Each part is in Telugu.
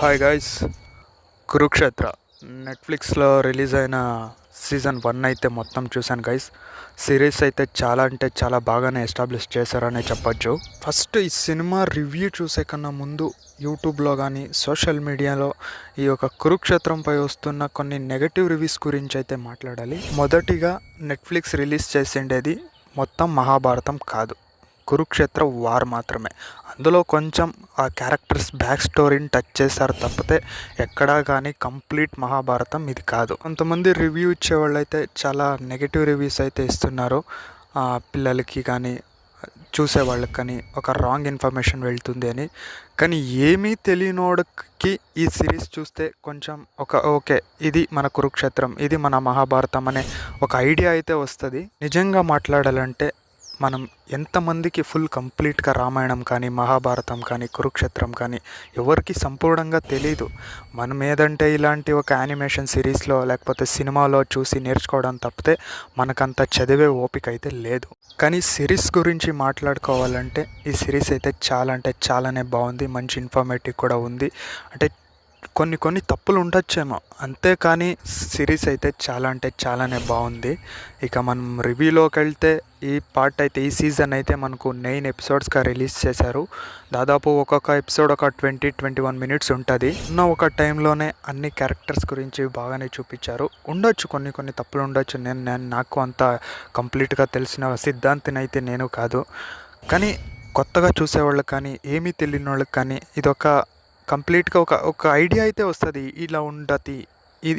హాయ్ గైస్, కురుక్షేత్ర నెట్ఫ్లిక్స్లో రిలీజ్ అయిన సీజన్ 1 అయితే మొత్తం చూశాను గైస్. సిరీస్ అయితే చాలా అంటే చాలా బాగానే ఎస్టాబ్లిష్ చేశారనే చెప్పొచ్చు. ఫస్ట్ ఈ సినిమా రివ్యూ చూసే కన్నా ముందు యూట్యూబ్లో కానీ సోషల్ మీడియాలో ఈ యొక్క కురుక్షేత్రంపై వస్తున్న కొన్ని నెగటివ్ రివ్యూస్ గురించి అయితే మాట్లాడాలి. మొదటిగా నెట్ఫ్లిక్స్ రిలీజ్ చేసిండేది మొత్తం మహాభారతం కాదు, కురుక్షేత్ర వార్ మాత్రమే. అందులో కొంచెం ఆ క్యారెక్టర్స్ బ్యాక్ స్టోరీని టచ్ చేశారు తప్పితే ఎక్కడా కానీ కంప్లీట్ మహాభారతం ఇది కాదు. కొంతమంది రివ్యూ ఇచ్చేవాళ్ళు అయితే చాలా నెగటివ్ రివ్యూస్ అయితే ఇస్తున్నారు. పిల్లలకి కానీ చూసేవాళ్ళకి కానీ ఒక రాంగ్ ఇన్ఫర్మేషన్ వెళ్తుంది అని. కానీ ఏమీ తెలియనోడికి ఈ సిరీస్ చూస్తే కొంచెం ఓకే, ఇది మన కురుక్షేత్రం, ఇది మన మహాభారతం అనే ఒక ఐడియా అయితే వస్తుంది. నిజంగా మాట్లాడాలంటే మనం ఎంతమందికి ఫుల్ కంప్లీట్గా రామాయణం కానీ మహాభారతం కానీ కురుక్షేత్రం కానీ ఎవరికి సంపూర్ణంగా తెలీదు. మనం ఏదంటే ఇలాంటి ఒక యానిమేషన్ సిరీస్లో లేకపోతే సినిమాలో చూసి నేర్చుకోవడం తప్పితే మనకంత చదివే ఓపిక అయితే లేదు. కానీ సిరీస్ గురించి మాట్లాడుకోవాలంటే ఈ సిరీస్ అయితే చాలా అంటే చాలానే బాగుంది. మంచి ఇన్ఫర్మేటివ్ కూడా ఉంది. అంటే కొన్ని తప్పులు ఉండొచ్చేమో, అంతేకాని సిరీస్ అయితే చాలా అంటే చాలానే బాగుంది. ఇక మనం రివ్యూలోకి వెళ్తే ఈ సీజన్ అయితే మనకు 9 ఎపిసోడ్స్గా రిలీజ్ చేశారు. దాదాపు ఒక్కొక్క ఎపిసోడ్ ఒక 20-21 మినిట్స్ ఉంటుంది. ఉన్న ఒక టైంలోనే అన్ని క్యారెక్టర్స్ గురించి బాగానే చూపించారు. ఉండొచ్చు కొన్ని తప్పులు ఉండొచ్చు. నాకు అంత కంప్లీట్గా తెలిసిన సిద్ధాంతిని అయితే నేను కాదు. కానీ కొత్తగా చూసేవాళ్ళకి కానీ ఏమీ తెలియని వాళ్ళకి కానీ ఇదొక కంప్లీట్గా ఒక ఐడియా అయితే వస్తుంది, ఇలా ఉండదు,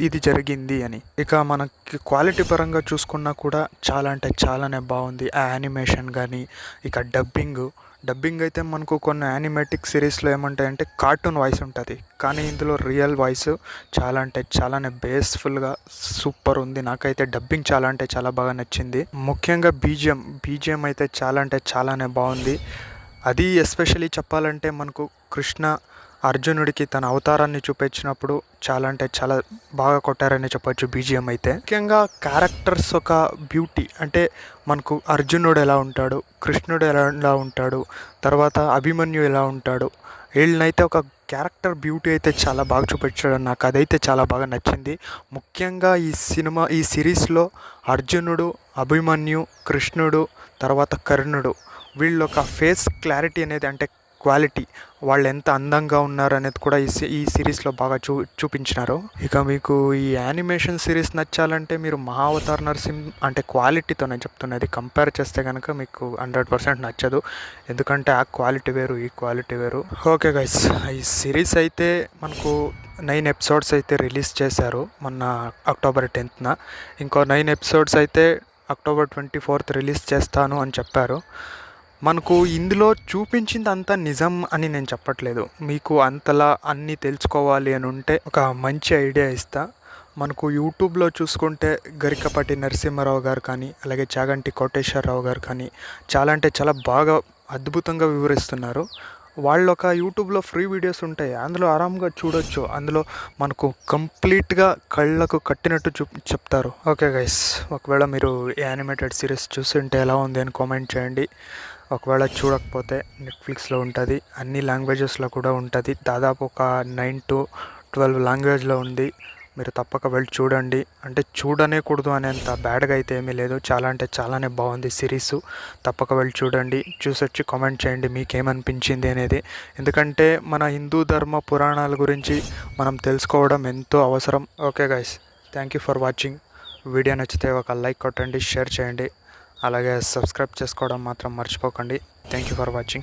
ఇది జరిగింది అని. ఇక మనకి క్వాలిటీ పరంగా చూసుకున్నా కూడా చాలా అంటే చాలానే బాగుంది. ఆ యానిమేషన్ కానీ, ఇక డబ్బింగ్ అయితే మనకు కొన్ని యానిమేటిక్ సిరీస్లో ఏమంటాయంటే కార్టూన్ వాయిస్ ఉంటుంది, కానీ ఇందులో రియల్ వాయిస్ చాలా అంటే చాలానే బేస్ఫుల్గా సూపర్ ఉంది. నాకైతే డబ్బింగ్ చాలా అంటే చాలా బాగా నచ్చింది. ముఖ్యంగా బీజిఎం అయితే చాలా అంటే చాలానే బాగుంది. అది ఎస్పెషల్లీ చెప్పాలంటే మనకు కృష్ణ అర్జునుడికి తన అవతారాన్ని చూపించినప్పుడు చాలా అంటే చాలా బాగా కొట్టారని చెప్పొచ్చు బీజిఎం అయితే. ముఖ్యంగా క్యారెక్టర్స్ ఒక బ్యూటీ, అంటే మనకు అర్జునుడు ఎలా ఉంటాడు, కృష్ణుడు ఎలా ఉంటాడు, తర్వాత అభిమన్యు ఎలా ఉంటాడు, వీళ్ళనైతే ఒక క్యారెక్టర్ బ్యూటీ అయితే చాలా బాగా చూపించాడు. నాకు అదైతే చాలా బాగా నచ్చింది. ముఖ్యంగా ఈ సిరీస్లో అర్జునుడు, అభిమన్యు, కృష్ణుడు, తర్వాత కర్ణుడు, వీళ్ళు ఒక ఫేస్ క్లారిటీ అనేది, అంటే క్వాలిటీ, వాళ్ళు ఎంత అందంగా ఉన్నారు అనేది కూడా ఈ సిరీస్లో బాగా చూపించినారు. ఇక మీకు ఈ యానిమేషన్ సిరీస్ నచ్చాలంటే మీరు మహావతార్ నరసింహ అంటే క్వాలిటీతో నేను చెప్తున్నది కంపేర్ చేస్తే కనుక మీకు 100% నచ్చదు. ఎందుకంటే ఆ క్వాలిటీ వేరు, ఈ క్వాలిటీ వేరు. ఓకే గైస్, ఈ సిరీస్ అయితే మనకు 9 ఎపిసోడ్స్ అయితే రిలీజ్ చేశారు మొన్న అక్టోబర్ 10th. ఇంకో 9 ఎపిసోడ్స్ అయితే అక్టోబర్ 24th రిలీజ్ చేస్తాను అని చెప్పారు. మనకు ఇందులో చూపించింది అంతా నిజం అని నేను చెప్పట్లేదు. మీకు అంతలా అన్నీ తెలుసుకోవాలి అని ఉంటే ఒక మంచి ఐడియా ఇస్తా. మనకు యూట్యూబ్లో చూసుకుంటే గరికపాటి నరసింహారావు గారు కానీ, అలాగే చాగంటి కోటేశ్వరరావు గారు కానీ చాలా అంటే చాలా బాగా అద్భుతంగా వివరిస్తున్నారు. వాళ్ళు ఒక యూట్యూబ్లో ఫ్రీ వీడియోస్ ఉంటాయి, అందులో ఆరాంగా చూడొచ్చు. అందులో మనకు కంప్లీట్గా కళ్ళకు కట్టినట్టు చెప్తారు. ఓకే గైస్, ఒకవేళ మీరు యానిమేటెడ్ సిరీస్ చూస్తుంటే ఎలా ఉంది అని కామెంట్ చేయండి. ఒకవేళ చూడకపోతే నెట్ఫ్లిక్స్లో ఉంటుంది, అన్ని లాంగ్వేజెస్లో కూడా ఉంటుంది. దాదాపు ఒక 9-12 లాంగ్వేజ్లో ఉంది. మీరు తప్పక వెళ్ళి చూడండి. అంటే చూడనేకూడదు అనేంత బ్యాడ్గా అయితే ఏమీ లేదు, చాలా అంటే చాలానే బాగుంది సిరీసు. తప్పక వెళ్ళి చూడండి, చూసొచ్చి కామెంట్ చేయండి మీకేమనిపించింది అనేది. ఎందుకంటే మన హిందూ ధర్మ పురాణాల గురించి మనం తెలుసుకోవడం ఎంతో అవసరం. Okay guys, thank you for watching. Video నచ్చితే ఒక లైక్ కొట్టండి, షేర్ చేయండి, అలాగే సబ్స్క్రైబ్ చేసుకోవడం మాత్రం మర్చిపోకండి. Thank you for watching.